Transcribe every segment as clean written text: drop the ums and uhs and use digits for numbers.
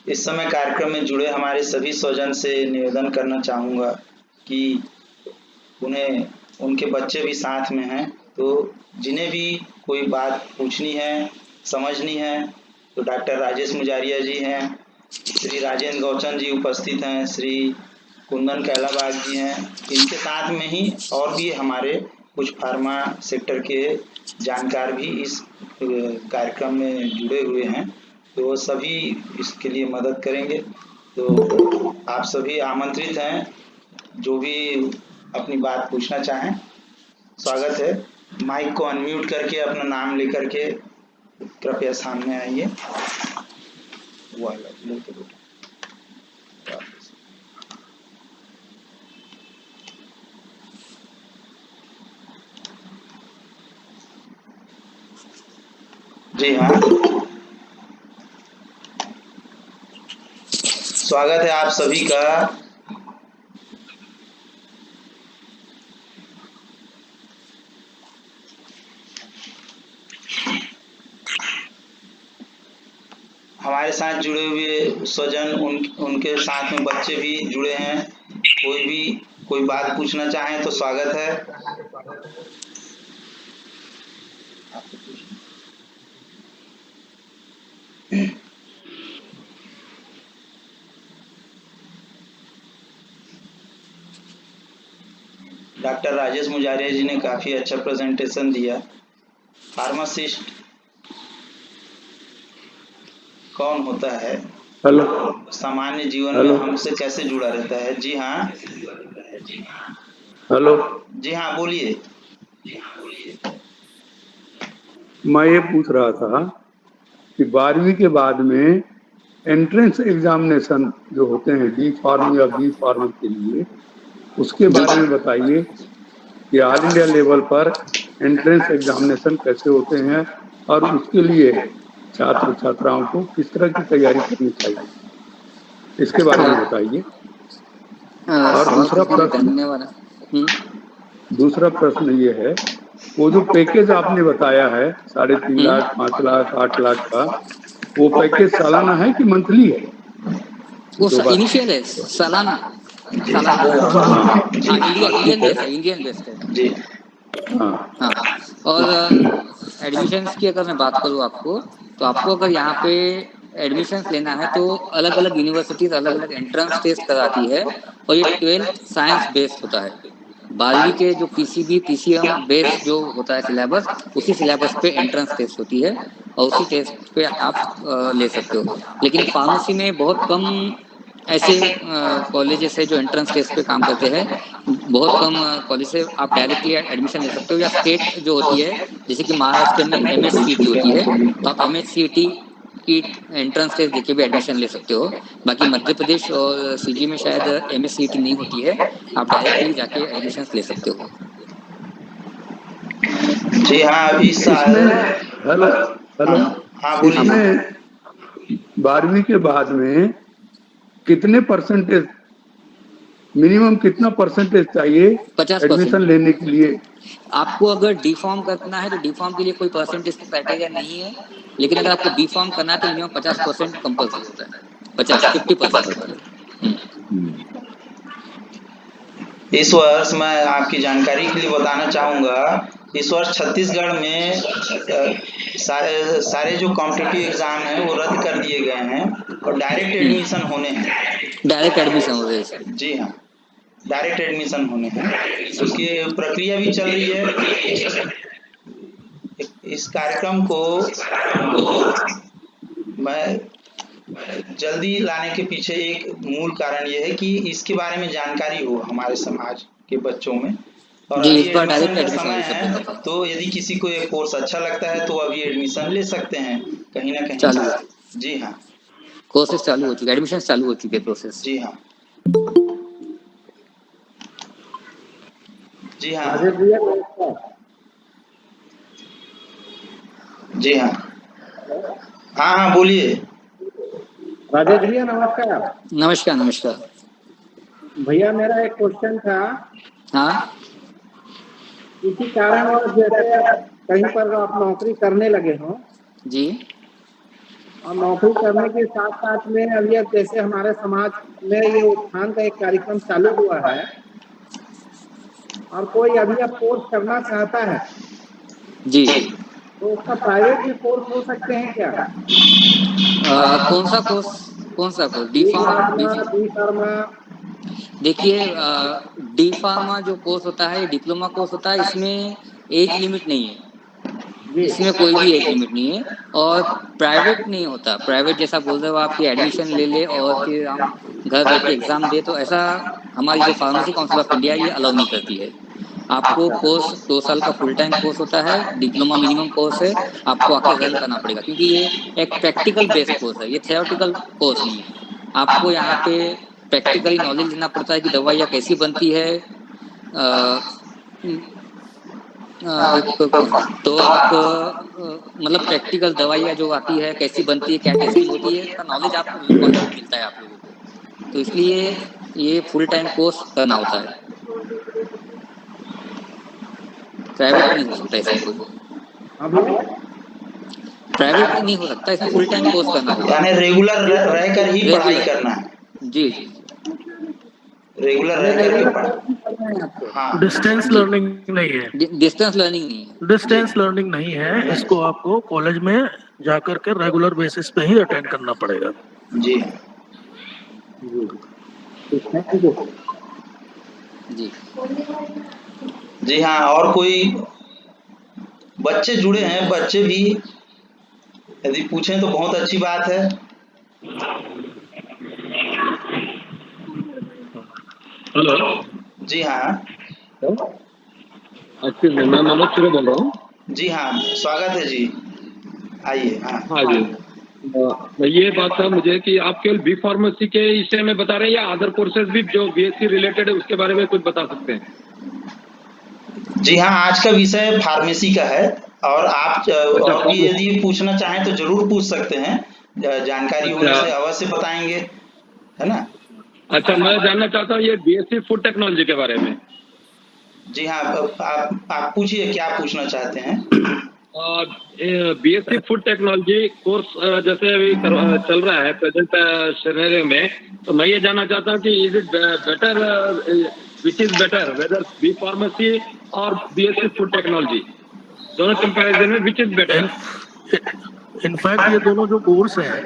इस समय कार्यक्रम में जुड़े हमारे सभी स्वजन से निवेदन करना चाहूँगा कि उन्हें उनके बच्चे भी साथ में हैं, तो जिन्हें भी कोई बात पूछनी है, समझनी है, तो डॉक्टर राजेश मुजारिया जी हैं, श्री राजेंद्र गौचन जी उपस्थित हैं, श्री कुंदन कैलाबाग जी हैं। इनके साथ में ही और भी हमारे कुछ फार्मा सेक्टर के जानकार भी इस कार्यक्रम में जुड़े हुए हैं, तो वो सभी इसके लिए मदद करेंगे। तो आप सभी आमंत्रित हैं, जो भी अपनी बात पूछना चाहें, स्वागत है। माइक को अनम्यूट करके अपना नाम लेकर के कृपया सामने आइए। जी हाँ, स्वागत है आप सभी का। हमारे साथ जुड़े हुए स्वजन, उनके साथ में बच्चे भी जुड़े हैं। कोई भी कोई बात पूछना चाहें तो स्वागत है। डॉक्टर राजेश मुजारिया जी ने काफ़ी अच्छा प्रेजेंटेशन दिया। फार्मासिस्ट कौन होता है, हेलो, सामान्य जीवन में हेलो, हमसे कैसे जुड़ा रहता है। जी हाँ, हेलो। जी हाँ, बोलिए। मैं ये पूछ रहा था कि 12वीं के बाद में एंट्रेंस एग्जामिनेशन जो होते हैं डी फार्म या बी फार्म के लिए, उसके बारे में बताइए कि ऑल इंडिया लेवल पर एंट्रेंस एग्जामिनेशन कैसे होते हैं और उसके लिए छात्र छात्राओं को किस तरह की तैयारी करनी चाहिए, इसके बारे में बताइए। और दूसरा प्रश्न ये है, वो जो पैकेज आपने बताया है 3.5 लाख, 5 लाख, 8 लाख का, वो पैकेज सालाना है कि मंथली है? वो इनिशियल है, सालाना इंडियन बेस्ड है जी हाँ। और एडमिशन्स की अगर मैं बात करूँ आपको, तो आपको अगर यहाँ पे एडमिशन्स लेना है तो अलग अलग यूनिवर्सिटीज अलग अलग एंट्रेंस टेस्ट कराती है, और ये 12th साइंस बेस्ड होता है। 12वीं के जो पीसीबी पीसीएम बेस जो होता है सिलेबस, उसी सिलेबस पे एंट्रेंस टेस्ट होती है और उसी टेस्ट पे आप ले सकते हो। लेकिन फार्मेसी में बहुत कम ऐसे कॉलेजेस है जो एंट्रेंस टेस्ट पे काम करते हैं। बहुत कम कॉलेज से आप डायरेक्टली एडमिशन ले सकते हो, या स्टेट जो होती है जैसे कि महाराष्ट्र में एमएससीईटी होती है, तो आप एमएससीईटी की एंट्रेंस टेस्ट देके भी एडमिशन ले सकते हो। बाकी मध्य प्रदेश और सीजी में शायद एमएससीईटी नहीं होती है, आप डायरेक्टली जाके एडमिशन ले सकते हो। जी हाँ, अभी इसमें हेलो हेलो हाँ बोलिए। इसमें 12वीं के बाद में कितने परसेंटेज, मिनिमम कितना परसेंटेज चाहिए 50% एडमिशन लेने के लिए? आपको अगर डी फॉर्म करना है तो डी फॉर्म के लिए कोई परसेंटेज क्राइटेरिया नहीं है, लेकिन अगर आपको बी फॉर्म करना है तो मिनिमम 50% कंपल्सरी होता है। 50% होता है। इस वर्ष मैं आपकी जानकारी के लिए बताना चाहूँगा, इस वर्ष छत्तीसगढ़ में सारे जो कॉम्पिटिटिव एग्जाम हैं वो रद्द कर दिए गए हैं और डायरेक्ट एडमिशन होने हैं। डायरेक्ट एडमिशन हो रहे हैं। जी हाँ, डायरेक्ट एडमिशन होने हैं, उसकी प्रक्रिया भी चल रही है। इस कार्यक्रम को मैं जल्दी लाने के पीछे एक मूल कारण ये है कि इसके बारे में जानकारी हो हमारे समाज के बच्चों में। और जी, अभी इस बार एडमिशन डायरेक्ट का एडमिशन समय ले सकते है, हैं। तो यदि किसी को ये कोर्स अच्छा लगता है तो अभी एडमिशन ले सकते हैं कहीं ना कहीं चालू है। जी हाँ, कोर्सेज चालू हो चुके, एडमिशन चालू हो चुके प्रोसेस। जी हाँ, जी हाँ, जी हाँ, हाँ हाँ बोलिए। राजेश भैया नमस्कार। नमस्कार नमस्कार भैया मेरा एक क्वेश्चन था। हाँ, किसी कारणवश जैसे कहीं पर आप नौकरी करने लगे हो जी, और नौकरी करने के साथ साथ में अब ये जैसे हमारे समाज में ये उत्थान का एक कार्यक्रम चालू हुआ है और कोई अभी अब कोर्स करना चाहता है जी। तो उसका प्राइवेट भी कोर्स हो सकते हैं क्या? कौन सा कोर्स? कौन सा course? D B Pharm? Pharma, B Pharma. देखिए, डी फार्मा जो कोर्स होता है ये डिप्लोमा कोर्स होता है, इसमें एज लिमिट नहीं है, जी। इसमें कोई भी एज लिमिट नहीं है। और प्राइवेट नहीं होता, प्राइवेट जैसा बोल रहे हो आपकी एडमिशन ले ले और फिर हम घर बैठ के एग्जाम दे, तो ऐसा हमारी जो फार्मेसी काउंसिल ऑफ इंडिया ये अलाउ नहीं करती है। आपको अच्छा। कोर्स 2 साल का फुल टाइम कोर्स होता है, डिप्लोमा मिनिमम कोर्स है, आपको आके रन करना पड़ेगा, क्योंकि ये एक प्रैक्टिकल बेस्ड कोर्स है, ये थियोरेटिकल कोर्स नहीं है। आपको यहाँ पे प्रैक्टिकली नॉलेज लेना पड़ता है कि दवाइयाँ कैसी बनती है। तो आप मतलब प्रैक्टिकल दवाइयाँ जो आती है कैसी बनती है, क्या टेस्टिंग होती है, का नॉलेज आप कॉलेज में मिलता है आप लोगों को। तो इसलिए ये फुल टाइम कोर्स करना होता है, प्राइवेट नहीं हो सकता इसमें कोई, अभी प्राइवेट नहीं हो सकता इसमें, फुल टाइम कोर्स करना होगा। यानी रेगुलर रहकर ही पढ़ाई रेगुलर, करना है, जी जी जी। रेगुलर यानी रह करके रेगुलर पढ़। कोर्स भी करना है आपको? हाँ डिस्टेंस जी, लर्निंग नहीं है, डिस्टेंस लर्निंग नहीं है। डिस्टेंस लर्निंग नहीं है, इसको आपको कॉलेज में जाकर के रेगुलर बेसिस पे ही अटेंड करना पड़ेगा। जी थैंक यू। जी जी हाँ, और कोई बच्चे जुड़े हैं, बच्चे भी यदि पूछें तो बहुत अच्छी बात है। हेलो। जी हाँ। एक्चुअली मैं मनोज चुरे बोल रहा हूँ। जी हाँ, स्वागत है जी, आइए। हाँ हाँ जी। ये बात था मुझे कि आप केवल बी फार्मेसी के विषय में बता रहे हैं या अदर कोर्सेज भी जो बीएससी रिलेटेड है उसके बारे में कुछ बता सकते हैं? जी हाँ, आज का विषय फार्मेसी का है, और आप और भी यदि पूछना चाहें तो जरूर पूछ सकते हैं, जानकारी होने से अवश्य बताएंगे, है ना। अच्छा, मैं जानना चाहता हूँ ये बीएससी फूड टेक्नोलॉजी के बारे में। जी हाँ, आप पूछिए क्या पूछना चाहते हैं। बीएससी फूड टेक्नोलॉजी कोर्स जैसे अभी चल रहा है प्रेजेंट सिनेरियो में, तो मैं ये जानना चाहता हूँ कि is it better, which is better, whether B pharmacy और बीएससी फूड टेक्नोलॉजी, दोनों कंपैरिजन में विच इज बेटर? इनफैक्ट ये दोनों जो कोर्स हैं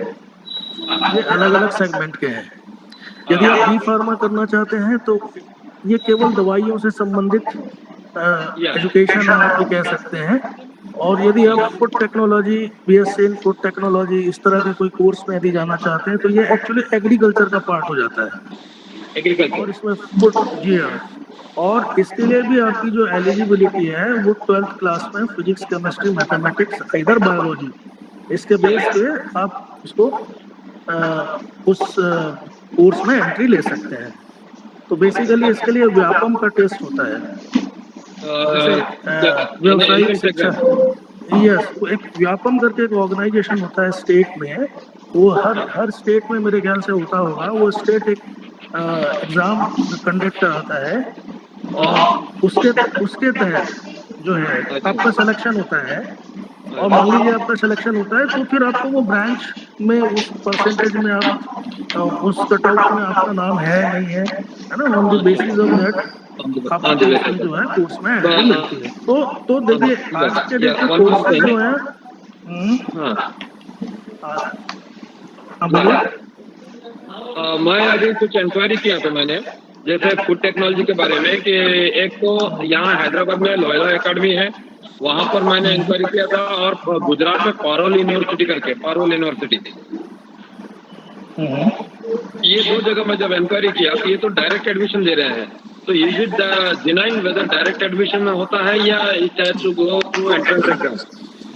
ये अलग अलग सेगमेंट के हैं। यदि आप बी फार्मा करना चाहते हैं तो ये केवल दवाइयों से संबंधित एजुकेशन आप ये कह सकते हैं, और यदि आप food technology, BSc in food technology इस तरह के कोई कोर्स में यदि जाना चाहते हैं तो ये एक्चुअली एग्रीकल्चर का पार्ट हो जाता है। एग्रीकल्चर। और इसमें फूड, जी हाँ, और इसके लिए भी आपकी जो एलिजिबिलिटी है वो 12th क्लास में फिजिक्स, केमिस्ट्री, मैथमेटिक्स, इधर बायोलॉजी, इसके बेस पे आप उसको उस कोर्स में एंट्री ले सकते हैं। तो बेसिकली इसके लिए व्यापम का टेस्ट होता है, जैसे व्यावसायिक शिक्षा। यस, एक व्यापम करके एक ऑर्गेनाइजेशन होता है स्टेट में, वो हर स्टेट में मेरे ख्याल से होता होगा, वो स्टेट एक एग्जाम कंडक्ट कराता है, और उसके तहत जो है आपका सिलेक्शन होता है, और मान लीजिए आपका सिलेक्शन होता है तो फिर आपको वो ब्रांच में उस परसेंटेज में आप उस कटआउट में आपका नाम है नहीं है, है ना, on the basis of that आपको उसमें जो है कोर्स में एंट्री मिलती है। तो देखिए आज के डेट में कोर्सेज जो है, बोलिए। मैं अभी कुछ इंक्वायरी किया था मैंने, जैसे फूड टेक्नोलॉजी के बारे में, कि एक तो यहाँ हैदराबाद में लोयला एकेडमी है, वहाँ पर मैंने इंक्वायरी किया था, और गुजरात में पारोल यूनिवर्सिटी करके, पारोल यूनिवर्सिटी, ये 2 जगह में जब इंक्वायरी किया तो ये तो डायरेक्ट एडमिशन दे रहे हैं, तो is it denying whether direct admission होता है या it has to go through entrance exam?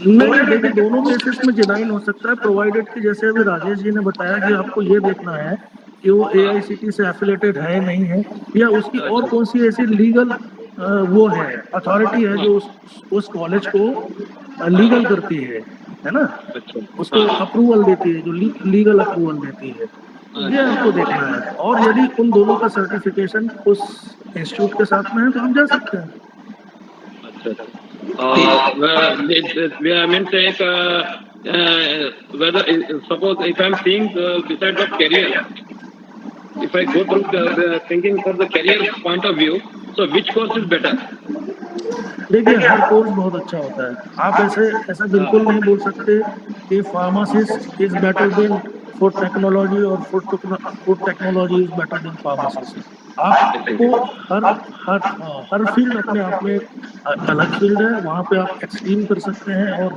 नहीं, देखिए दोनों बेसिस में डिनाइन हो सकता है, प्रोवाइडेड कि जैसे अभी राजेश जी ने बताया कि आपको ये देखना है कि वो AICTE से एफिलेटेड है नहीं है, या उसकी और कौन सी ऐसी लीगल वो है, अथॉरिटी है जो उस कॉलेज को लीगल करती है ना, उसको अप्रूवल देती है, जो लीगल अप्रूवल देती है, ये आपको देखना है। और यदि उन दोनों का सर्टिफिकेशन उस इंस्टीट्यूट के साथ में है तो हम जा सकते हैं। मीन्स एक whether suppose if I'm seeing besides of career, if I go through the thinking for the career point of view, so which course is better? देखिए हर कोर्स बहुत अच्छा होता है, आप ऐसा बिल्कुल नहीं बोल सकते कि pharmacist is better than food technology और food technology is better than pharmacist. आपको हर फील्ड अपने आप में अलग फील्ड है, वहाँ पे आप एक्सट्रीम कर सकते हैं और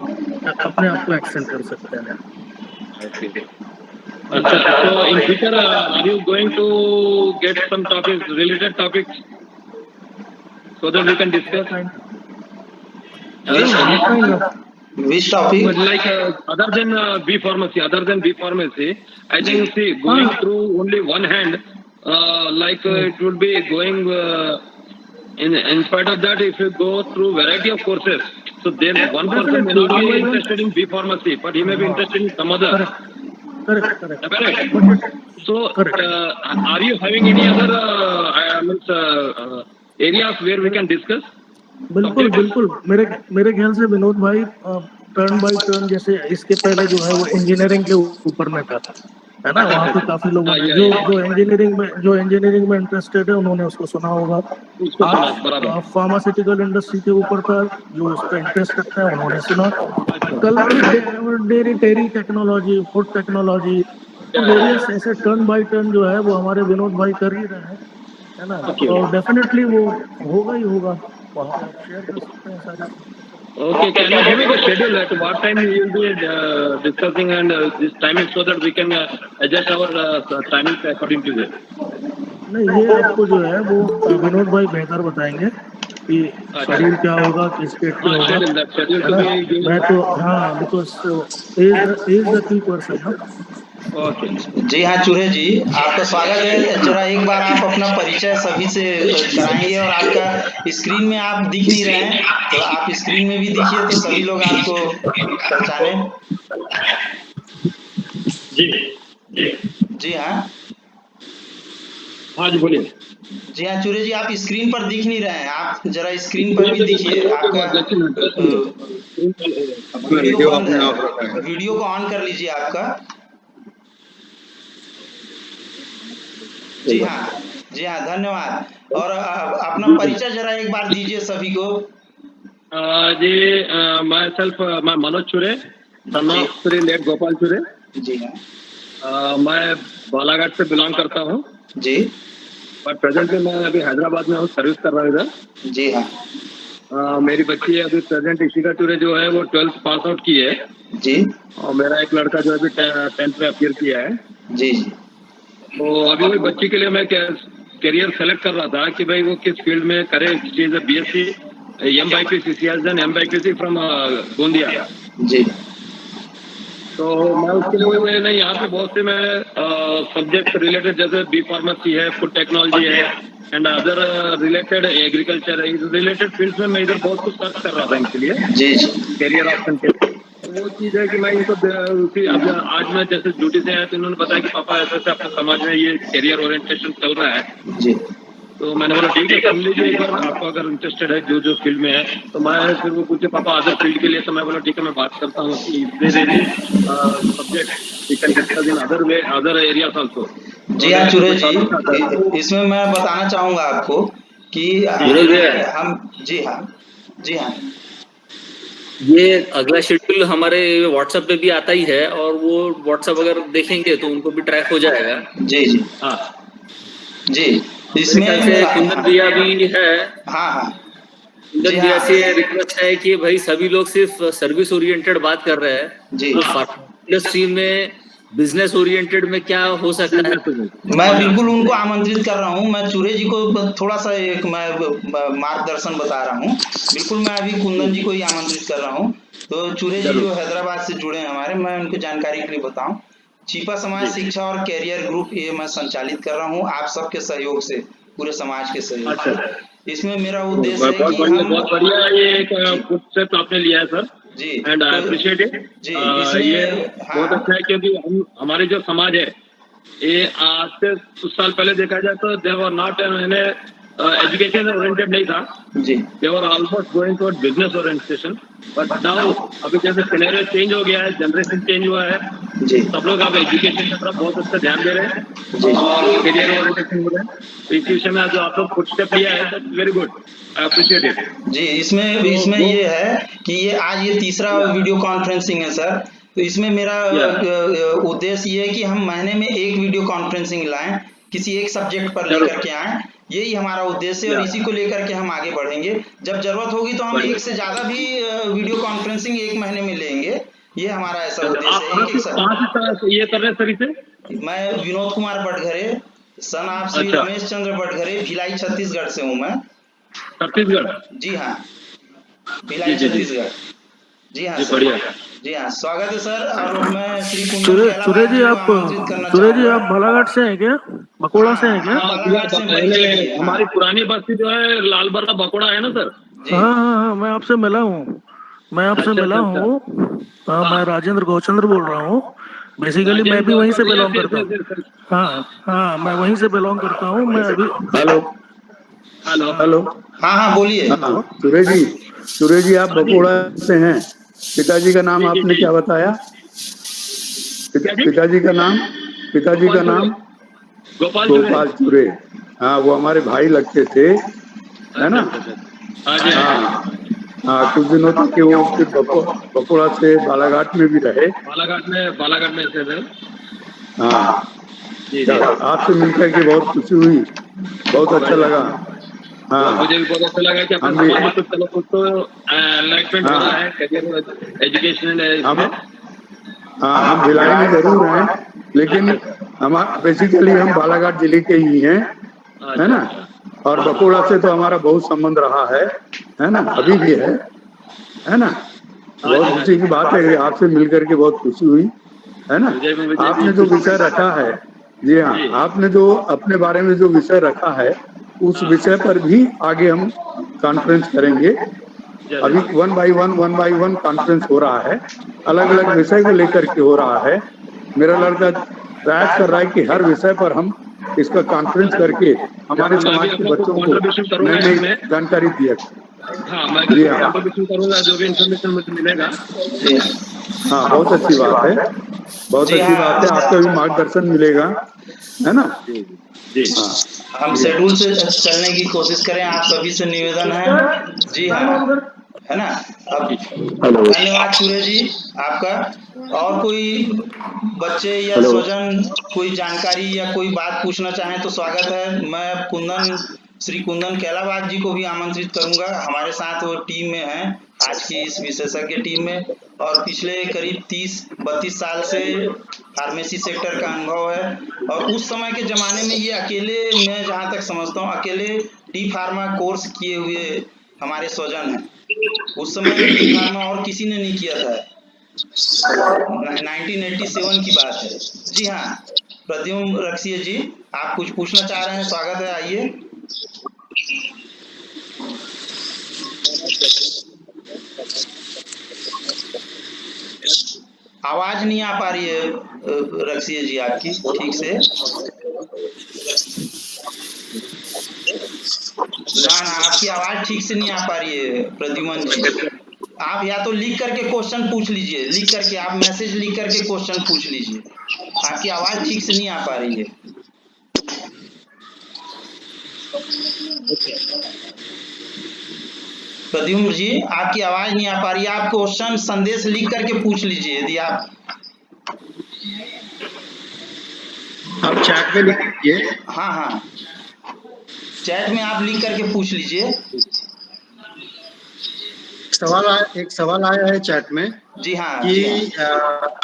अपने आप को एक्सेल कर सकते हैं। अच्छा, so in future are you going to get some topics, related topics, so that we can discuss? Which topic? But like other than B pharmacy, I think see going through only one hand, it would be going in spite of that, if you go through variety of courses, so then one person may not be interested in B pharmacy, but he may be interested in some other. Correct. So are you having any other areas where we can discuss? बिल्कुल मेरे ख्याल से विनोद भाई turn by turn, जैसे इसके पहले जो है वो इंजीनियरिंग के ऊपर में था, है ना, वहाँ पे काफी लोग जो इंजीनियरिंग में इंटरेस्टेड है उन्होंने उसको सुना होगा। आप फार्मास्यूटिकल इंडस्ट्री के ऊपर था, जो उस पर इंटरेस्ट रखता है उन्होंने सुना। कल dairy technology, food technology, various ऐसे टर्न बाय टर्न जो है वो हमारे विनोद भाई कर ही रहे हैं, है ना, और डेफिनेटली वो होगा ही होगा, वहाँ पे आप शेयर कर सकते हैं सारी। Okay, can you give me the schedule at what time you will be discussing and this timing so that we can adjust our timing according to this? नहीं, ये आपको जो है वो विनोद भाई बेहतर बताएंगे कि शेड्यूल क्या होगा, किस डेट पे होगा, मैं तो हाँ, because is the key person ना। जी हाँ चूहे जी, आपका स्वागत है। जरा एक बार आप अपना परिचय सभी से कराएंगे, और आपका स्क्रीन में आप दिख नहीं रहे हैं, तो आप स्क्रीन में भी दिखिए तो सभी लोग आपको पहचाने। जी हाँ जी बोलिए। जी हाँ चूहे जी, आप स्क्रीन पर दिख नहीं रहे हैं, आप जरा स्क्रीन पर भी दिखिए। आपका वीडियो को ऑन कर लीजिए आपका। जी हाँ धन्यवाद। और अपना परिचय जरा एक बार दीजिए सभी को। जी मैं Manoj Chure, son of Shri late Gopal Chure. जी हाँ। मैं बालाघाट से बिलोंग करता हूँ जी, पर प्रेजेंटली मैं अभी हैदराबाद में हूँ, सर्विस कर रहा हूँ इधर। जी हाँ। मेरी बच्ची अभी प्रेजेंट इशिका चुरे जो है वो 12th पास आउट की है जी, और मेरा एक लड़का जो अभी 10th में अपीयर किया है। जी, तो अभी वही बच्ची के लिए मैं करियर सेलेक्ट कर रहा था कि भाई वो किस फील्ड में करे। She is BSc MBPC, she has done MBPC from Gondia. जी। तो मैं उसके लिए नहीं, यहाँ पे बहुत से मैं सब्जेक्ट रिलेटेड जैसे बी फार्मेसी है, फूड टेक्नोलॉजी है and other related agriculture related fields में मैं इधर बहुत कुछ सर्च कर रहा था इनके लिए जी, करियर ऑप्शन के। वो चीज़ है कि मैं इनको आज मैं जैसे ड्यूटी से आया तो इन्होंने बताया कि पापा ऐसे ऐसे अपने समाज में ये करियर ओरिएंटेशन चल रहा है। जी। तो मैंने बोला ठीक है सुन लीजिए एक बार, आपको अगर इंटरेस्टेड है जो फील्ड में है। तो मैं फिर वो पूछे पापा अदर फील्ड के लिए, तो मैं बोला ठीक है मैं बात करता हूँ कि subject we can discuss in other areas also. जी हाँ चूरे जी, इसमें मैं बताना चाहूँगा आपको कि हम जी हाँ ये अगला शेड्यूल हमारे व्हाट्सएप पे भी आता ही है, और वो व्हाट्सएप अगर देखेंगे तो उनको भी ट्रैक हो जाएगा। जी जी हाँ जी। इसमें कुंदन भैया भी है। हाँ कुंदन भैया से रिक्वेस्ट है कि भाई सभी लोग सिर्फ सर्विस ओरिएंटेड बात कर रहे हैं जी। इंडस्ट्री में बिजनेस ओरिएंटेड में क्या हो सकता है। मैं बिल्कुल उनको आमंत्रित कर रहा हूँ। मैं चूरे जी को थोड़ा सा एक मैं मार्गदर्शन बता रहा हूँ। बिल्कुल मैं अभी कुंदन जी को ही आमंत्रित कर रहा हूँ। तो चूरे जी जो हैदराबाद से जुड़े हैं हमारे, मैं उनको जानकारी के लिए बताऊं। छिपा समाज शिक्षा और कैरियर ग्रुप ये मैं संचालित कर रहा हूँ आप सबके सहयोग से, पूरे समाज के सहयोग से। इसमें मेरा उद्देश्य है कि हम बहुत बढ़िया ये एक स्टेप आपने लिया है सर जी, एंड आई अप्रिशिएट इट जी। ये बहुत अच्छा है क्योंकि हमारे जो समाज है ये आज से कुछ साल पहले देखा जाए तो there were not an education oriented नहीं था, जी they were almost going toward business orientation, but now अभी जैसे सिनेरियो चेंज हो गया है, जनरेशन चेंज हुआ है, जी सब लोग अब एजुकेशन की तरफ बहुत अच्छा ध्यान दे रहे हैं जी और करियर ओरिएंटेशन हो रहे हैं। तो इस विषय में जो आप लोग फुट स्टेप लिया है, that's very good, I appreciate it. जी इसमें ये है कि ये तीसरा वीडियो कॉन्फ्रेंसिंग है सर। तो इसमें मेरा उद्देश्य ये है कि हम महीने में एक वीडियो कॉन्फ्रेंसिंग लाएं, किसी एक सब्जेक्ट पर लेकर के आएं, यही हमारा उद्देश्य है और इसी को लेकर के हम आगे बढ़ेंगे। जब जरूरत होगी तो हम एक से ज्यादा भी वीडियो कॉन्फ्रेंसिंग एक महीने में लेंगे, ये हमारा ऐसा उद्देश्य है। कहाँ से ये कर रहे हैं सर इसे? मैं विनोद कुमार बटघरे, सन आप श्री रमेश चंद्र बटघरे, भिलाई छत्तीसगढ़ से हूँ मैं। छत्तीसगढ़? जी हाँ, भिलाई छत्तीसगढ़। जी हाँ सर, जी हाँ, स्वागत है सर। और मैं श्री सूर्य जी आप बालाघाट से हैं क्या? बकोड़ा से हैं क्या? हमारी पुरानी बस्ती जो है लालबर्रा बकोड़ा है ना सर? हाँ, मैं आपसे मिला हूँ। मैं राजेंद्र गौचंद्र बोल रहा हूँ। बेसिकली मैं भी वहीं से बिलोंग करता हूँ। हाँ, मैं वहीं से बिलोंग करता हूँ। मैं अभी हेलो हाँ बोलिए। सूर्य जी आप बकोड़ा से हैं। पिताजी का नाम आपने क्या बताया? पिताजी का नाम गोपाल चूरे। हाँ, वो हमारे भाई लगते थे, है ना? हाँ, कुछ दिनों तक वो फिर बकोड़ा से बालाघाट में भी रहे। बालाघाट में से हाँ, आपसे मिलकर के बहुत खुशी हुई, बहुत अच्छा लगा। हाँ, मुझे भी बहुत अच्छा लगा कि अपने कुछ तो एनलाइटमेंट हो रहा है करियर एजुकेशन। हम भिलाई में जरूर हैं, लेकिन हम बेसिकली हम बालाघाट जिले के ही हैं, है ना? और बकोड़ा से तो हमारा बहुत संबंध रहा है ना? अभी भी है ना? बहुत खुशी की बात है, आपसे मिलकर के बहुत खुशी हुई, है ना? आपने जो विषय रखा है, जी हाँ, आपने जो अपने बारे में जो विषय रखा है, उस विषय पर भी आगे हम कॉन्फ्रेंस करेंगे। अभी 1 बाई 1 कॉन्फ्रेंस हो रहा है, अलग अलग विषय को लेकर के हो रहा है। मेरा लड़का प्रयास कर रहा है कि हर विषय पर हम इसका कॉन्फ्रेंस करके हमारे समाज के बच्चों को नई नई जानकारी दिया। मैं कंट्रीब्यूशन करूंगा जो भी इन्फॉर्मेशन मुझे मिलेगा। हाँ, बहुत अच्छी बात है, बहुत अच्छी बात है। आपका भी मार्गदर्शन मिलेगा, है ना? जी हम शेड्यूल से चलने की कोशिश करें, आप सभी से निवेदन है। जी हाँ, है ना? अब धन्यवाद सूर्य जी आपका। और कोई बच्चे या स्वजन कोई जानकारी या कोई बात पूछना चाहें तो स्वागत है। मैं श्री कुंदन कैलाबाग जी को भी आमंत्रित करूंगा। हमारे साथ वो टीम में हैं, आज की इस विशेषज्ञ टीम में, और पिछले करीब 30-32 साल से फार्मेसी सेक्टर का अनुभव है। और उस समय के जमाने में ये अकेले, मैं जहां तक समझता हूँ, अकेले डी फार्मा कोर्स किए हुए हमारे स्वजन हैं। उस समय में डी फार्मा और किसी ने नहीं किया था। 1987 की बात है। जी हाँ, प्रद्युम्न रक्सीय जी, आप कुछ पूछना चाह रहे हैं? स्वागत है, आइए। आवाज नहीं आ पा रही है रक्सीय जी आपकी ठीक से। ना आपकी आवाज ठीक से नहीं आ पा रही है प्रद्युम्न जी। आप या तो लिख करके क्वेश्चन पूछ लीजिए, लिख करके आप मैसेज लिख करके क्वेश्चन पूछ लीजिए। आपकी आवाज ठीक से नहीं आ पा रही है। प्रद्युम्न जी, आपकी आवाज नहीं आ पा रही है। आप क्वेश्चन संदेश लिख करके पूछ लीजिए। यदि आप चैट में लिख लीजिए। हाँ, चैट में आप लिख करके पूछ लीजिए। एक सवाल आया है चैट में। जी हाँ, कि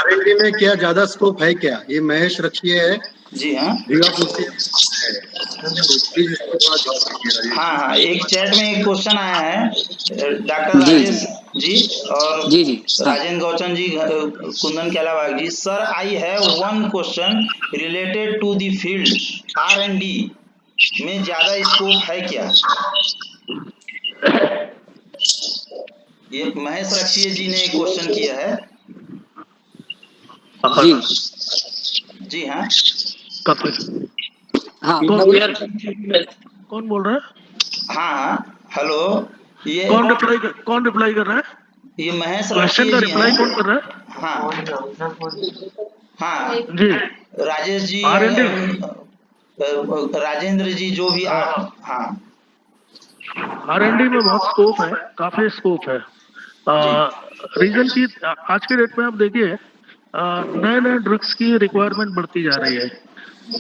R&D में क्या ज्यादा स्कोप है क्या? ये महेश रखिए है। जी हाँ, हाँ, एक चैट में एक क्वेश्चन आया है डॉक्टर राजेश जी और Rajendra Gauchan ji, Kundan Kailabag ji. Sir, I have one question related to the field R&D में ज्यादा स्कोप है क्या? ये महेश रक्षिए जी ने क्वेश्चन किया है। जी हाँ, कौन बोल रहा है? हाँ, हेलो, ये कौन रिप्लाई कर रहा है? ये महेश क्वेश्चन रक्षी का जी रिप्लाई कौन हैं। कर रहा है? हाँ हाँ, जी, राजेश जी, R&D। राजेंद्र जी, जो भी आप, हाँ R&D में बहुत स्कोप है, काफी स्कोप है। जी रीजन की आज के डेट में आप देखिए नए नए ड्रग्स की रिक्वायरमेंट बढ़ती जा रही है।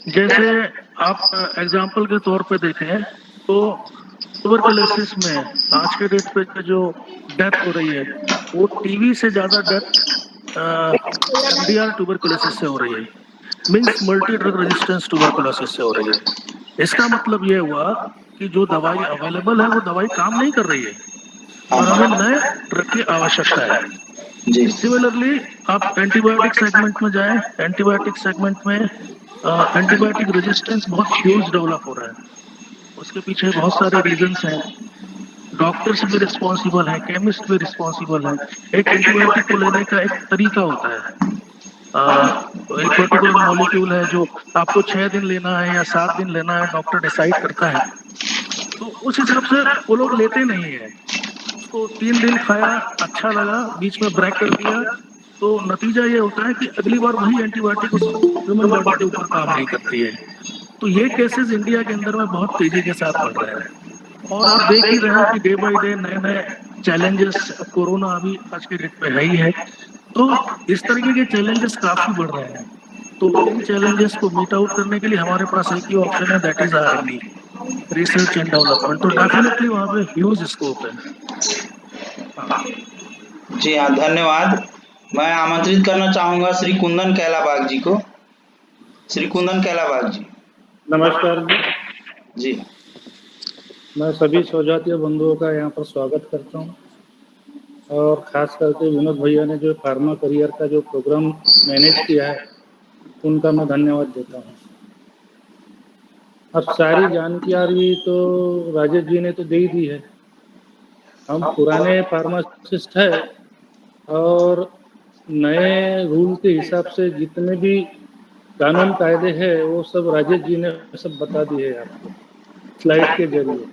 जैसे आप एग्जाम्पल के तौर पे देखें तो ट्यूबरकुलोसिस में आज के डेट पे जो डेथ हो रही है वो टीवी से ज्यादा डेथ MDR ट्यूबरकुलोसिस से हो रही है, means multi drug resistance tuberculosis से हो रही है। इसका मतलब ये हुआ कि जो दवाई अवेलेबल है वो दवाई काम नहीं कर रही है और हमें नए ड्रग की आवश्यकता है। जी सिमिलरली आप एंटीबायोटिक सेगमेंट में जाएं, एंटीबायोटिक सेगमेंट में एंटीबायोटिक रेजिस्टेंस बहुत ह्यूज डेवलप हो रहा है। उसके पीछे बहुत सारे रीजंस हैं। डॉक्टर्स भी रिस्पॉन्सिबल है, केमिस्ट भी रिस्पॉन्सिबल है। एक एंटीबायोटिक को लेने का एक तरीका होता है। एक पर्टिकुलर मॉलिक्यूल है जो आपको 6 दिन लेना है या 7 दिन लेना है, डॉक्टर डिसाइड करता है। तो उस हिसाब से वो लोग लेते नहीं है। उसको 3 दिन खाया, अच्छा लगा, बीच में ब्रेक कर दिया, तो नतीजा ये होता है कि अगली बार वही एंटीबायोटिक उस ह्यूमन बॉडी के ऊपर काम नहीं करती है। तो ये केसेस इंडिया के अंदर में बहुत तेजी के साथ बढ़ रहे हैं और आप देख ही रहे हो कि डे बाय डे नए नए चैलेंजेस, कोरोना अभी आज के डेट में है ही है, तो इस तरीके के चैलेंजेस काफी बढ़ रहे हैं। तो इन चैलेंजेस को मीट आउट करने के लिए हमारे पास एक ही ऑप्शन है, that is R&D, research and development. तो डेफिनेटली वहाँ पे ह्यूज स्कोप है। जी हाँ, धन्यवाद। मैं आमंत्रित करना चाहूँगा श्री कुंदन कैलाबाग जी को। श्री कुंदन कैलाबाग जी। नमस्कार जी। जी मैं सभी स्वजातीय बंधुओं का यहाँ पर स्वागत करता हूँ और खास करके विनोद भैया ने जो फार्मा करियर का जो प्रोग्राम मैनेज किया है उनका मैं धन्यवाद देता हूँ। अब सारी जानकारी तो राजेश जी ने तो दे ही दी है। हम पुराने फार्मासिस्ट है और नए रूल के हिसाब से जितने भी कानून कायदे हैं वो सब राजेश जी ने सब बता दिए है आपको स्लाइड के जरिए।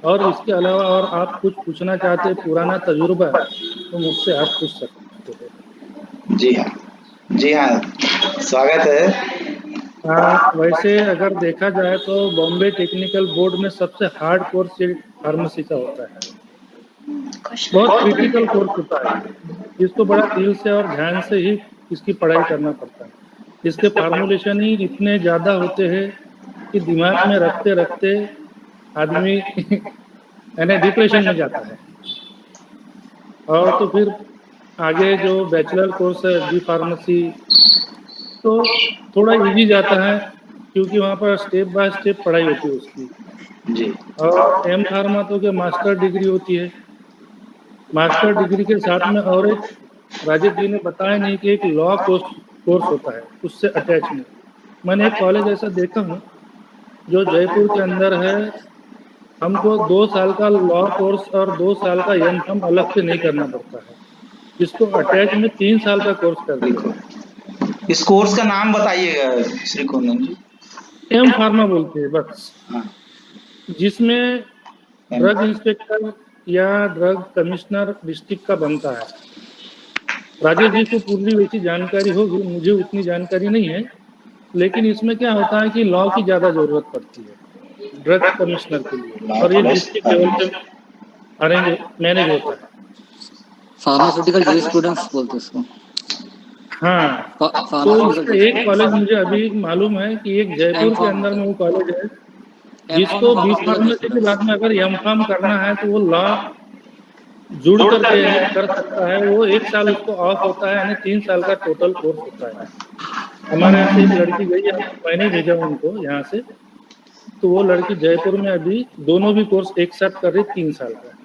और इसके अलावा और आप कुछ पूछना चाहते हैं पुराना तजुर्बा तो मुझसे आप पूछ सकते हैं। जी हाँ, जी हाँ, स्वागत है। वैसे अगर देखा जाए तो बॉम्बे टेक्निकल बोर्ड में सबसे हार्ड कोर्स फार्मेसी का होता है, बहुत क्रिटिकल कोर्स होता है। इसको बड़ा दिल से और ध्यान से ही इसकी पढ़ाई करना पड़ता है। इसके फार्मूलेशन ही इतने ज़्यादा होते हैं कि दिमाग में रखते रखते आदमी यानी डिप्रेशन में जाता है। और तो फिर आगे जो बैचलर कोर्स है बी फार्मेसी तो थोड़ा इजी जाता है क्योंकि वहाँ पर स्टेप बाय स्टेप पढ़ाई होती है उसकी। जी और एम फार्मा तो क्या मास्टर डिग्री होती है। मास्टर डिग्री के साथ में और एक राजेश जी ने बताया नहीं कि एक लॉ कोर्स होता है उससे अटैच में। मैंने एक कॉलेज ऐसा देखा हूँ जो जयपुर के अंदर है, हमको 2 साल का लॉ कोर्स और 2 साल का एम अलग से नहीं करना पड़ता है, इसको अटैच में 3 साल का कोर्स कर दिया है। इस कोर्स का नाम बताइएगा श्री कुंदन जी। एम फार्मा बोलते हैं बस, हाँ, जिसमें ड्रग इंस्पेक्टर या ड्रग कमिश्नर डिस्ट्रिक्ट का बनता है। राजेश जी को पूरी वैसी जानकारी होगी, मुझे उतनी जानकारी नहीं है, लेकिन इसमें क्या होता है कि लॉ की ज़्यादा ज़रूरत पड़ती है ड्रग कमिश्नर के लिए और ये डिस्ट्रिक्ट लेवल पे अरेंज मैनेज होता है। फार्मास्यूटिकल जूरिस्प्रूडेंस बोलते हैं इसको। हाँ, तो इसका एक कॉलेज मुझे अभी मालूम है कि एक जयपुर के अंदर में वो कॉलेज है जिसको बी फार्मेसी के बाद में अगर एम फार्म करना है तो वो लॉ जुड़ करके कर सकता है। वो 1 साल उसको ऑफ होता है, यानी 3 साल का टोटल कोर्स होता है। हमारे यहाँ से एक लड़की गई है, मैंने भेजा उनको यहाँ से, तो वो लड़की जयपुर में अभी दोनों भी कोर्स एक साथ कर रही 3 साल का।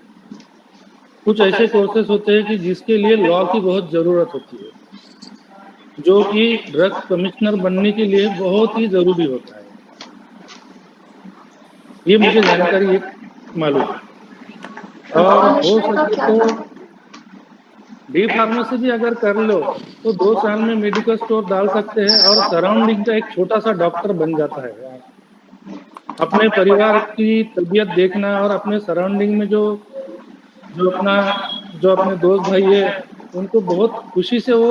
कुछ ऐसे कोर्सेज होते हैं कि जिसके लिए लॉ की बहुत ज़रूरत होती है, जो कि ड्रग कमिश्नर बनने के लिए बहुत ही ज़रूरी होता है। ये मुझे जानकारी एक मालूम है। और हो सके तो डी फार्मेसी भी अगर कर लो तो 2 साल में मेडिकल स्टोर डाल सकते हैं और सराउंडिंग का एक छोटा सा डॉक्टर बन जाता है। अपने परिवार की तबीयत देखना और अपने सराउंडिंग में जो अपने दोस्त भाई है उनको बहुत खुशी से वो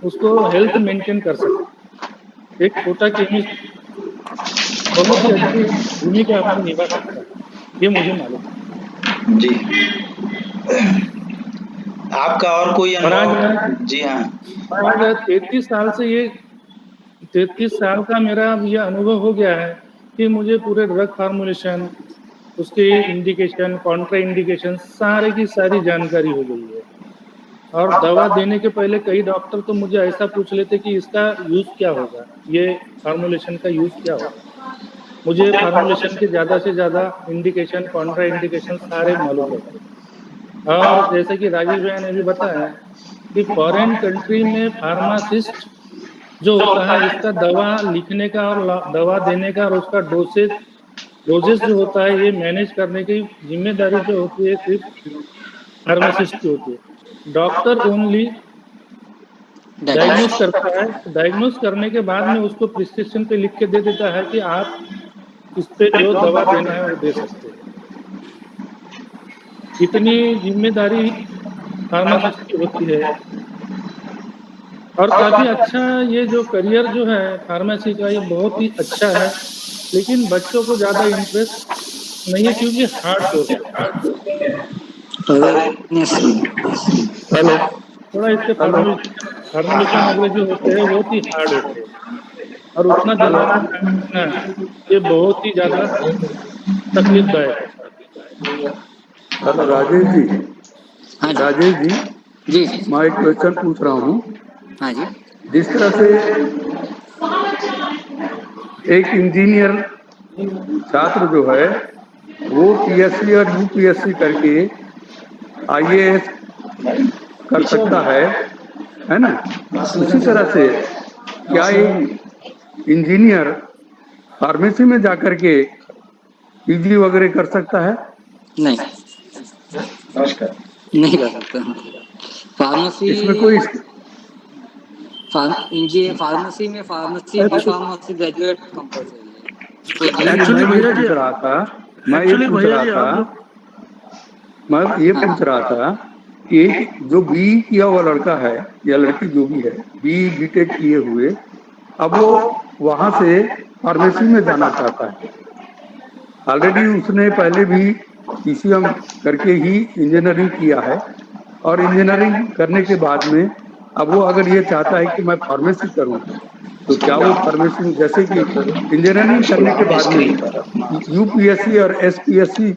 उसको हेल्थ मेंटेन कर सकते। एक छोटा केमिस्ट बहुत ही अच्छी भूमिका अपनी निभा सकता है, ये मुझे मालूम है। जी, आपका और कोई अनुभव? जी हाँ। आज 33 साल का मेरा ये अनुभव हो गया है कि मुझे पूरे ड्रग फार्मूलेशन, उसके इंडिकेशन, कॉन्ट्रा इंडिकेशन सारे की सारी जानकारी हो गई है। और दवा देने के पहले कई डॉक्टर तो मुझे ऐसा पूछ लेते कि इसका यूज क्या होगा, ये फार्मूलेशन का यूज क्या होगा। मुझे फार्मूलेशन के ज़्यादा से ज़्यादा इंडिकेशन, कॉन्ट्रा इंडिकेशन सारे मालूम होते। और जैसे कि राजीव भाई ने भी बताया कि फॉरेन कंट्री में फार्मासिस्ट जो होता है इसका दवा लिखने का और दवा देने का और उसका डोजेस जो होता है ये मैनेज करने की जिम्मेदारी जो होती है सिर्फ फार्मासिस्ट की होती है। डॉक्टर ओनली डायग्नोज करता है, डायग्नोज करने के बाद में उसको प्रिस्क्रिप्शन पे लिख के दे देता है कि आप इस पे जो दवा देना है वो दे सकते हैं। इतनी जिम्मेदारी फार्मासिस्ट की होती है। और काफी अच्छा ये जो करियर जो है फार्मेसी का ये बहुत ही अच्छा है, लेकिन बच्चों को ज्यादा इंटरेस्ट नहीं है क्योंकि हार्ड कोर्स है। हेलो, थोड़ा इसके फार्मूलेशन वगैरह जो होते हैं बहुत ही हार्ड होते हैं और उतना जल्दी ये बहुत ही ज्यादा तकलीफदायक है। हेलो राजेश जी। हाँ जी। राजेश जी, जी मैं एक क्वेश्चन पूछ रहा हूँ। हाँ जी। जिस तरह से एक इंजीनियर छात्र जो है वो पीएससी और यूपीएससी करके आईएएस कर सकता है ना, उसी तरह से क्या एक इंजीनियर फार्मेसी में जाकर के पीजी वगैरह कर सकता है? नहीं, नमस्कार। नहीं कर सकता। फार्मेसी इसमें कोई फार्मेसी में फार्मेसी ग्रेजुएट कंपलसरी है। एक्चुअली भैया जी, मैं ये पूछ रहा था कि जो बी किया हुआ लड़का है या लड़की जो भी है, बी बीटेक किए हुए, अब वो वहां से फार्मेसी में जाना चाहता है। ऑलरेडी उसने पहले भी पीसीएम करके ही इंजीनियरिंग किया है और इंजीनियरिंग करने के बाद में अब वो अगर ये चाहता है कि मैं फार्मेसी करूं, तो क्या वो फार्मेसी में, जैसे कि इंजीनियरिंग करने के बाद में यूपीएससी और एसपीएससी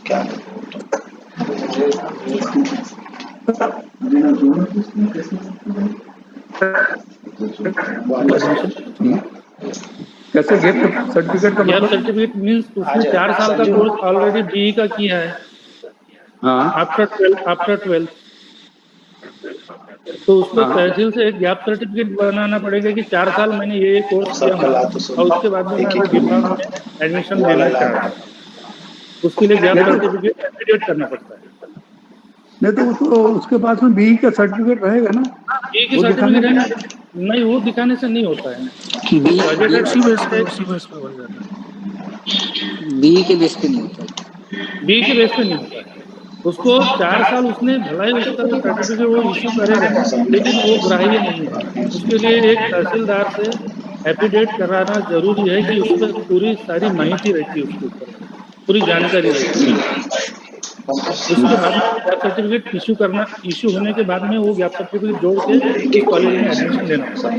क्या कैसे गेट सर्टिफिकेट का गैप मतलब? सर्टिफिकेट मीन्स उसने 4 साल का कोर्स ऑलरेडी बीई का किया है। हाँ, आफ्टर 12 तो उसको तहसील से एक गैप सर्टिफिकेट बनाना पड़ेगा कि 4 साल मैंने ये कोर्स किया हूँ और उसके बाद में मैं डिप्लोमा में एडमिशन लेना चाहता हूँ, उसके लिए गैप सर्टिफिकेट एफिडेविट करना पड़ता है। नहीं तो उसके पास में बीई का सर्टिफिकेट रहेगा ना? बीई की सर्टिफिकेट नहीं, वो दिखाने से नहीं होता है। उसी बेस पे बन जाता है। बी के बेस पे नहीं होता। बी के बेस पे नहीं होता है। उसको 4 साल उसने भलाई उसका सर्टिफिकेट वो इश्यू करेगा, लेकिन वो ग्राह्य नहीं है। उसके लिए एक तहसीलदार से एफिडेविट कराना जरूरी है कि उस पर पूरी सारी माहिती रहती है, उसके ऊपर पूरी जानकारी रहती है। उसके बाद में गैप सर्टिफिकेट इश्यू होने के बाद में वो गैप सर्टिफिकेट जोड़ के कॉलेज में एडमिशन लेना पड़ता है।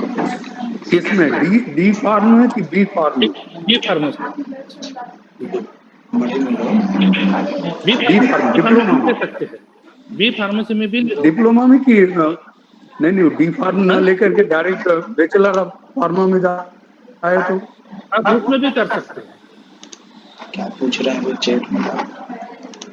किसमें? डी फार्म में कि B Pharm? B pharmacy diploma ले सकते हैं। बी फार्मेसी में भी डिप्लोमा में कि नहीं डी फार्म न लेकर के डायरेक्ट बैचलर ऑफ फार्मा में जाए तो आप उसमें भी कर सकते हैं। क्या पूछ रहे हैं वो चैट में?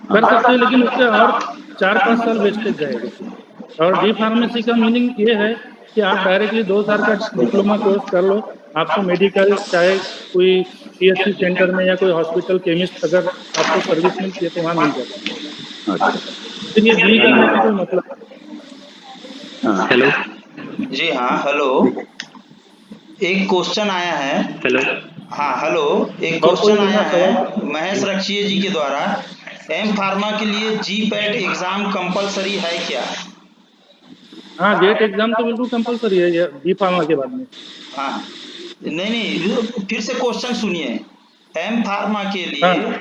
कर सकते हैं, लेकिन उससे और 4-5 साल वेस्टेज जाएगा। और डी फार्मेसी का मीनिंग ये है कि आप डायरेक्टली 2 साल का डिप्लोमा कोर्स कर लो आपको मेडिकल चाहे कोई PSC सेंटर में या कोई हॉस्पिटल केमिस्ट अगर आपको सर्विस मिलती है तो वहाँ मिल जाता है। अच्छा। लेकिन ये बी करने का कोई मतलब हाँ। हेलो जी हाँ, हेलो। एक क्वेश्चन आया है। हेलो हाँ, हेलो। एक और कोई क्वेश्चन आया बिना सवाल है महेश रक्षिए जी के द्वारा। एम फार्मा के लिए GPAT एग्जाम कंपलसरी है क्या? हाँ, गेट एग्जाम तो बिल्कुल कंपलसरी है ये बी फार्मा के बाद में। हाँ, नहीं, फिर से क्वेश्चन सुनिए। एम फार्मा के हाँ। लिए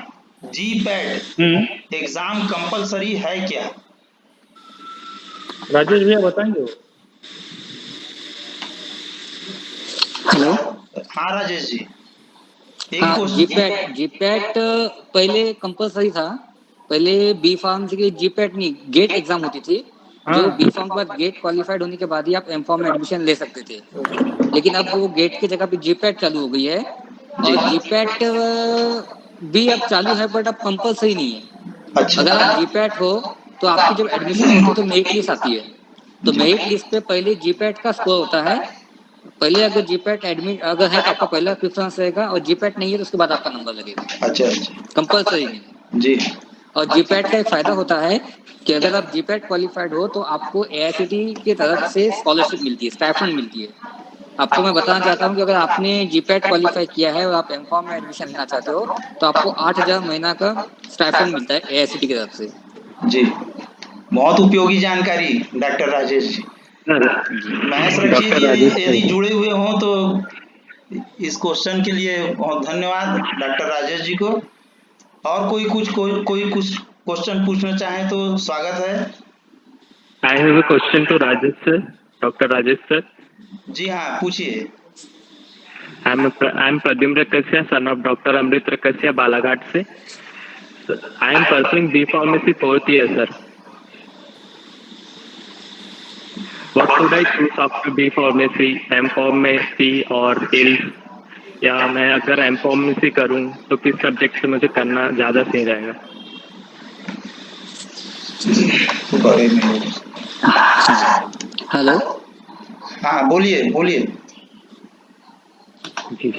GPAT एग्जाम कंपलसरी है क्या? राजेश भैया बताएंगे वो। हेलो। हाँ राजेश जी, एक हाँ, क्वेश्चन। जीपैट पहले कंपलसरी था। पहले बी फार्म के लिए जीपैट नहीं, गेट एग्जाम होती थी। जो बी फार्म के बाद गेट क्वालिफाइड होने के बाद ही आप एम फार्म में एडमिशन ले सकते थे। लेकिन अब वो गेट की जगह पे जीपैट चालू हो गई है। और जीपैट भी अब चालू है, बट अब कंपलसरी नहीं है। अच्छा। अगर आप जीपैट हो तो आपकी जब एडमिशन होती है तो मेरिट लिस्ट आती है। तो मेरिट लिस्ट पे पहले जीपैट का स्कोर होता है। पहले अगर जीपैट एडमिट अगर है तो आपका पहला प्रेफरेंस रहेगा, और जीपैट नहीं है तो उसके बाद आपका नंबर लगेगा। अच्छा कंपलसरी नहीं है। जी। और जीपैट का एक फायदा होता है कि अगर आप जीपैट क्वालिफाइड हो तो आपको AICTE की तरफ से स्कॉलरशिप मिलती है, स्टाइपेंड मिलती है। आपको मैं बताना चाहता हूँ कि अगर आपने जीपैट क्वालिफाई किया है और आप एमकॉम में एडमिशन लेना चाहते हो तो आपको 8,000 महीना का स्टाइपेंड मिलता है AICTE की तरफ से। जी, बहुत उपयोगी जानकारी डॉक्टर राजेश जी। महेश रक्षी जी यदि जुड़े हुए हों तो इस क्वेश्चन के लिए बहुत धन्यवाद डॉक्टर राजेश जी को। और कोई कुछ क्वेश्चन पूछना चाहे तो स्वागत है। I have a question to Rajesh sir, doctor Rajesh sir. जी हाँ, पूछिए। I am Pradyumna Raksiya, son of doctor Amrit Raksiya, Balaghat से। I am pursuing B pharmacy 4th year sir. What should I choose after B pharmacy, M pharmacy और ILS? या मैं अगर M pharmacy करूं तो किस सब्जेक्ट से मुझे करना ज्यादा सही रहेगा? हेलो। हाँ, बोलिए।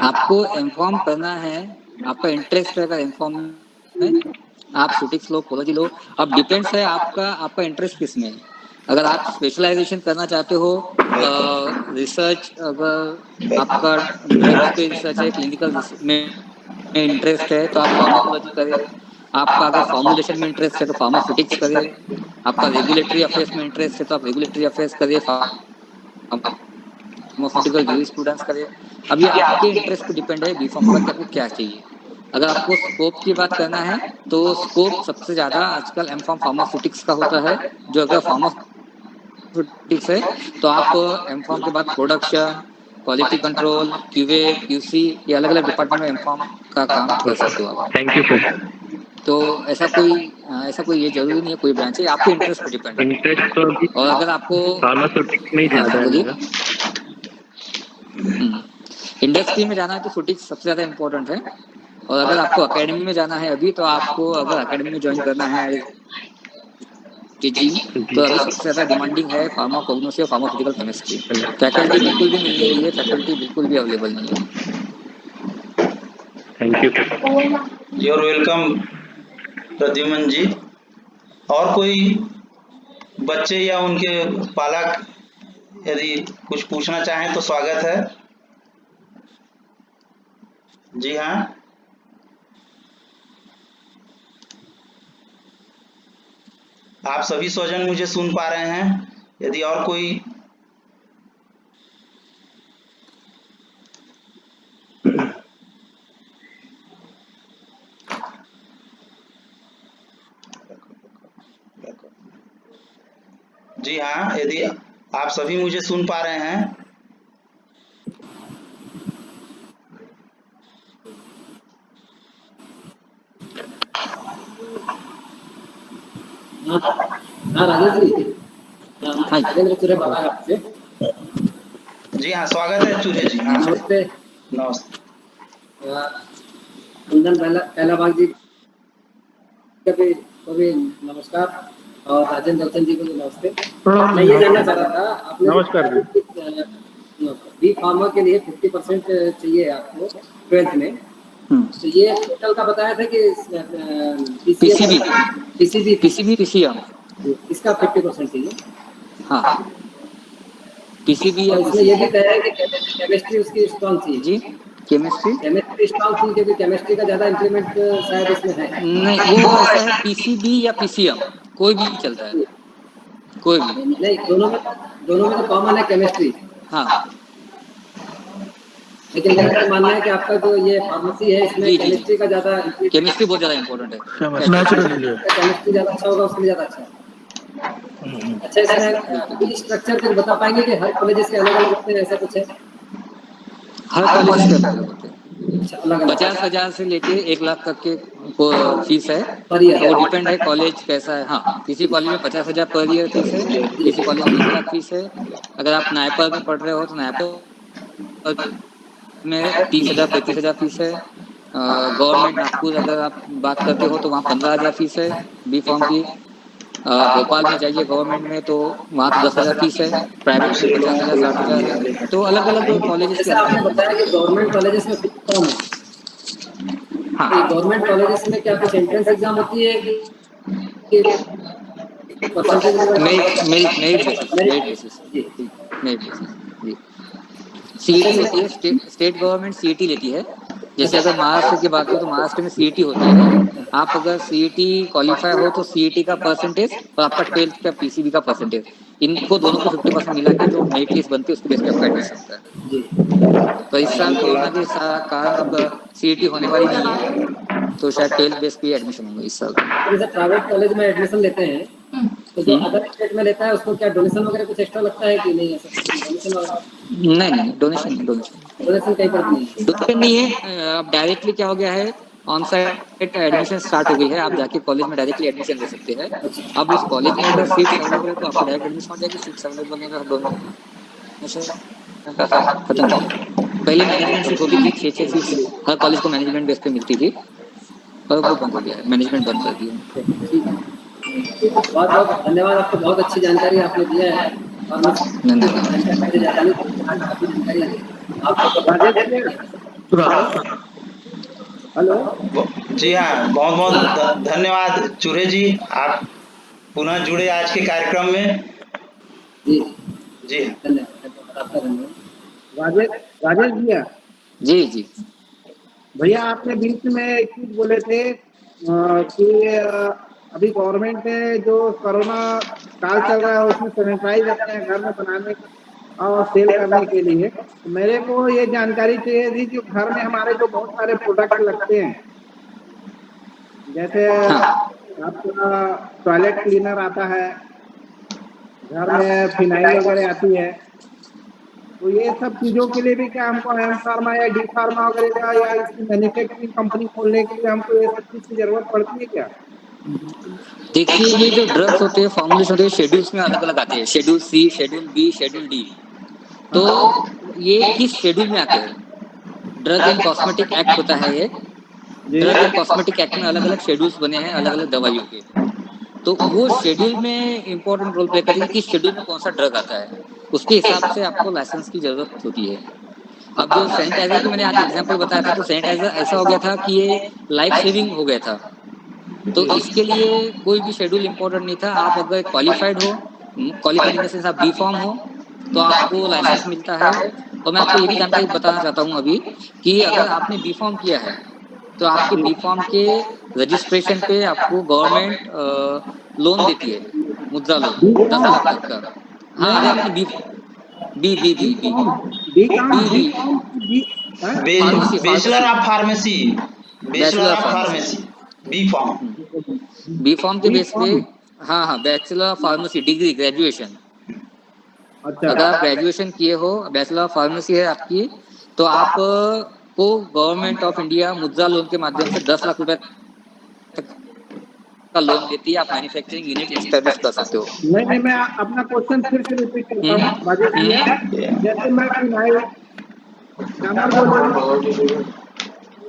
आपको एमकॉम करना है, आपका इंटरेस्ट है अगर एमकॉम में, आप शूटिंग्स लो, कोलॉजी लो। अब डिपेंड्स है आपका इंटरेस्ट किस में है। अगर आप स्पेशलाइजेशन करना चाहते हो, रिसर्च, अगर आपका ड्रग्स पे रिसर्च है, क्लिनिकल में इंटरेस्ट है तो आप फार्माकोलॉजी करें। आपका अगर फॉर्मुलेशन में इंटरेस्ट है तो फार्मास्यूटिक्स करें। आपका रेगुलेटरी अफेयर्स में इंटरेस्ट है तो आप रेगुलेटरी अफेयर्स करिए, फार्मास्यूटिकल जूरिस्प्रूडेंस करिए। अब ये आपके इंटरेस्ट पे डिपेंड है बी फार्म के बाद कि आपको क्या चाहिए। अगर आपको स्कोप की बात करना है तो स्कोप सबसे ज्यादा आजकल एम फार्म फार्मास्यूटिक्स का होता है। जो अगर फार्मास्यूटिक्स है तो आप एम फार्म के बाद production, quality control, QA QC, ये अलग अलग डिपार्टमेंट में एम फार्म का काम कर सकते हो आप। Thank you sir. तो ऐसा कोई ये जरूरी नहीं है कोई ब्रांच है, आपके इंटरेस्ट पे डिपेंड है। इंटरेस्ट तो अभी और अगर आपको फार्मास्यूटिक्स में ही ज्यादा है बोलिए। मेरा। इंडस्ट्री में जाना है तो शूटिंग सबसे ज्यादा इम्पोर्टेंट है। और अगर आपको एकेडमी में जाना है अभी, तो आपको अगर एकेडमी में ज्वाइन करना है टीचिंग, तो अभी सबसे ज्यादा डिमांडिंग है फार्माकोग्नोसी और फार्मास्यूटिकल केमिस्ट्री। फैकल्टी बिल्कुल भी मिल नहीं रही है, फैकल्टी बिल्कुल भी अवेलेबल नहीं है। Thank you. You are welcome Pradyumna ji. और कोई बच्चे या उनके पालक यदि कुछ पूछना चाहें तो स्वागत है। जी हाँ, आप सभी स्वजन मुझे सुन पा रहे हैं? यदि और कोई जी हाँ, यदि आप सभी मुझे सुन पा रहे हैं? हाँ राजेश जी, हाँ बालाघाट से। जी हाँ, स्वागत है चूरे जी। हाँ, नमस्ते। नमस्ते। कुंदन पहला जी कभी नमस्कार, और राजेंद्र दर्शन जी को नमस्ते। मैं ये जानना चाह रहा था, आपने नमस्कार जी। बी फार्मा के लिए 50% चाहिए आपको 12th में। तो ये टोटल का बताया था कि पीसीबी पीसीएम इसका 50% चाहिए। हाँ पीसीबी या और इसमें ये भी कह रहे हैं कि केमिस्ट्री उसकी स्ट्रॉन्ग चाहिए जी केमिस्ट्री स्ट्रॉन्ग चाहिए क्योंकि केमिस्ट्री का ज्यादा इंप्लीमेंट शायद इसमें है। नहीं वो ऐसा है पीसीबी या पीसीएम कोई भी चलता है कोई भी नहीं दोनों में तो कॉमन है केमिस्ट्री। हाँ लेकिन मेरा तो मानना है कि आपका जो ये फार्मेसी है इसमें केमिस्ट्री का ज्यादा केमिस्ट्री बहुत ज्यादा इम्पोर्टेंट है नेचुरली केमिस्ट्री ज्यादा अच्छा होगा उसके लिए ज्यादा अच्छा है। अच्छा इसमें स्ट्रक्चर कुछ बता पाएंगे कि हर कॉलेजेस के अलग अलग होते हैं ऐसा कुछ है? हर कॉलेज के अलग होते हैं। अच्छा अलग 50,000 से लेके 1 लाख तक के फीस है पर ईयर वो डिपेंड है कॉलेज कैसा है। हाँ किसी कॉलेज में 50,000 पर ईयर फीस है किसी कॉलेज में 1 लाख फीस है। अगर आप नायपर में पढ़ रहे हो तो नायपर में 30,000 35,000 फीस है। गवर्नमेंट नागपुर अगर आप बात करते हो तो वहाँ 15,000 फीस है बी फॉर्म की। भोपाल में जाइए गवर्नमेंट में तो वहाँ तो 10,000 फीस है। प्राइवेट में 50,000 60,000 है। तो अलग अलग कॉलेजेस के जैसे अलग आपने अलग बताया कि गवर्नमेंट कॉलेजेस में फीस कम है। हाँ गवर्नमेंट कॉलेजेस में क्या कुछ एंट्रेंस एग्जाम होती है कि परसेंटेज मेरिट बेसिस जी सीईटी होती है स्टेट गवर्नमेंट सीईटी लेती है। जैसे अगर महाराष्ट्र की बात करें तो महाराष्ट्र में सीईटी होती है। आप अगर सीईटी क्वालिफाई हो तो सीईटी का परसेंटेज और आपका 12th का पीसीबी का परसेंटेज इनको दोनों को 50% मिला के जो मेरिट लिस्ट बनती है उसके बेस पे आपका एडमिशन होता है। तो इस साल कोरोना के कारण अब सीईटी होने वाली नहीं है तो शायद 12th बेस पे एडमिशन होंगे इस साल। जैसे प्राइवेट कॉलेज में एडमिशन लेते हैं तो जो अदर स्टेट में लेता है उसको क्या डोनेशन वगैरह कुछ एक्स्ट्रा लगता है कि नहीं ऐसा डोनेशन नहीं डोनेशन कहीं पर नहीं है। डोनेशन नहीं है। अब डायरेक्टली क्या हो गया है ऑन साइट एडमिशन स्टार्ट हो गई है। आप जाके कॉलेज में डायरेक्टली एडमिशन ले सकते हैं। अब उस कॉलेज में अगर सीट्स अवेलेबल है तो आपको डायरेक्ट एडमिशन हो जाएगी। सीट्स अवेलेबल नहीं है तो डोनेशन खत्म हो गया। पहले मैनेजमेंट सीट होती थी 6 सीट्स हर कॉलेज को मैनेजमेंट बेस पे मिलती थी पर वो बंद हो गया है मैनेजमेंट बंद कर दिया। बहुत बहुत धन्यवाद आपको बहुत अच्छी जानकारी आपने दिया है। हेलो जी हाँ बहुत बहुत धन्यवाद चूरे जी आप पुनः जुड़े आज के कार्यक्रम में। जी जी धन्यवाद आपका धन्यवाद। राजेश भैया जी भैया आपने बीच में एक चीज बोले थे कि अभी गवर्नमेंट ने जो कोरोना काल चल रहा है उसमें सैनिटाइज अपने घर में बनाने और सेल करने के लिए तो मेरे को ये जानकारी चाहिए थी कि घर में हमारे जो बहुत सारे प्रोडक्ट लगते हैं जैसे आपका टॉयलेट क्लीनर आता है घर में फिनाइल वगैरह आती है तो ये सब चीजों के लिए भी क्या हमको एम फार्मा या डी फार्मा वगैरह या इसकी मैन्युफैक्चरिंग कंपनी खोलने के लिए हमको ये सब चीज की जरूरत पड़ती है क्या? देखिए ये जो ड्रग्स होते हैं फॉर्मुलेशन होते हैं शेड्यूल्स में अलग अलग आते हैं। Schedule C schedule B schedule D. तो ये किस शेड्यूल में आते हैं? ड्रग एंड कॉस्मेटिक एक्ट होता है ये। ड्रग एंड कॉस्मेटिक एक्ट में अलग अलग शेड्यूल्स बने हैं अलग अलग दवाइयों के। तो वो शेड्यूल में इंपॉर्टेंट रोल प्ले करती है कि किस शेड्यूल में कौन सा ड्रग आता है उसके हिसाब से आपको लाइसेंस की जरूरत होती है। अब जो सैनिटाइजर की मैंने आज एग्जांपल बताया था तो सैनिटाइजर ऐसा हो गया था कि ये लाइफ सेविंग हो गया था। तो इसके लिए कोई भी शेड्यूल इंपॉर्टेंट नहीं था। आप अगर क्वालिफाइड हो क्वालिफाइड इन द सेंस आप बी फॉर्म हो तो आपको लाइसेंस मिलता है। और मैं आपको ये भी जानकारी बताना चाहता हूँ अभी कि अगर आपने बी फॉर्म किया है तो आपके बी फॉर्म के रजिस्ट्रेशन पे आपको गवर्नमेंट लोन देती है मुद्रा लोन 10 लाख तक का। हाँ अगर आपने B bachelor of pharmacy B Pharm के बेस पे हाँ bachelor of pharmacy degree graduation. अगर आप ग्रेजुएशन किए हो बैचलर ऑफ फार्मेसी है आपकी तो आप को गवर्नमेंट ऑफ इंडिया मुद्रा लोन के माध्यम से 10 लाख रुपए तक का लोन देती है। आप मैन्युफैक्चरिंग यूनिट एस्टैब्लिश कर सकते हो। नहीं मैं अपना क्वेश्चन फिर से रिपीट करता हूँ राजेश भैया। जैसे मैं फिनाइल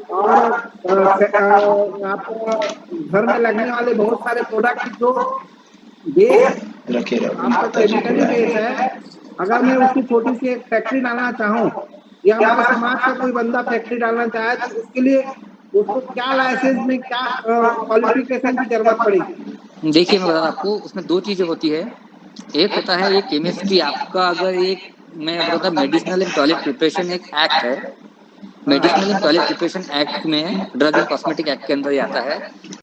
और आपको घर में लगने वाले बहुत सारे प्रोडक्ट जो बेस आपका केमिकली बेस है अगर मैं उसकी छोटी सी एक फैक्ट्री डालना चाहूँ या हमारे समाज का कोई बंदा फैक्ट्री डालना चाहे तो उसके लिए उसको क्या लाइसेंस में क्या क्वालिफिकेशन की जरूरत पड़ेगी? देखिए मैं बता रहा आपको, उसमें दो चीजें होती है। एक होता है ये केमिस्ट्री आपका, अगर एक मैं बताता मेडिसिनल एंड टॉयलेट प्रिपरेशन एक एक्ट है, medicinal and toilet preparation act में ड्रग एंड कॉस्मेटिक एक्ट के अंदर ही आता है।